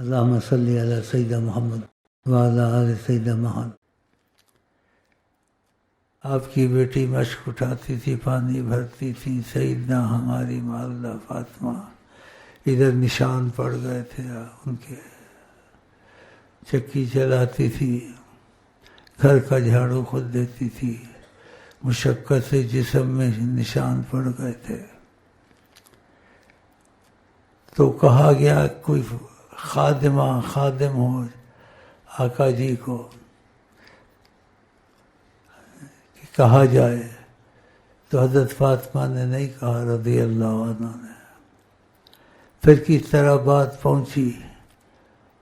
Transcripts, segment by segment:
اللہم صلی علی سیدنا محمد وعلی آل سیدنا محمد۔ آپ کی بیٹی مشک اٹھاتی تھی، پانی بھرتی تھی، سیدنا ہماری والدہ فاطمہ ادھر نشان پڑ گئے تھے ان کے، چکی چلاتی تھی، گھر کا جھاڑو خود دیتی تھی، مشقت سے جسم میں نشان پڑ گئے تھے۔ تو کہا گیا کوئی خادم ہو آقا جی کو کہ کہا جائے، تو حضرت فاطمہ نے نہیں کہا رضی اللہ عنہ نے۔ پھر کس طرح بات پہنچی،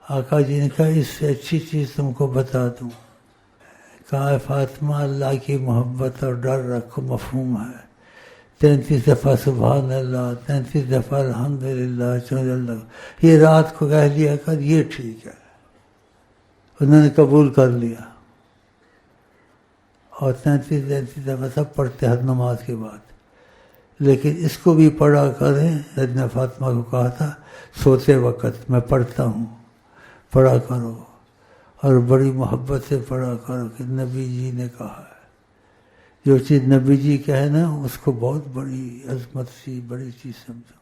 آقا جی نے کہا اس سے اچھی چیز تم کو بتا دوں۔ کہا فاطمہ اللہ کی محبت اور ڈر رکھو، مفہوم ہے 33 دفعہ سبحان اللہ، 33 دفعہ الحمدللہ، 44 یہ رات کو کہہ لیا کر، یہ ٹھیک ہے۔ انہوں نے قبول کر لیا اور 33 دفعہ سب پڑھتے ہر نماز کے بعد، لیکن اس کو بھی پڑھا کریں۔ سیدنا فاطمہ کو کہا تھا سوتے وقت میں پڑھتا ہوں، پڑھا کرو، اور بڑی محبت سے پڑھا کرو کہ نبی جی نے کہا ہے۔ جو چیز نبی جی کہے نا اس کو بہت بڑی عظمت سی بڑی چیز سمجھو۔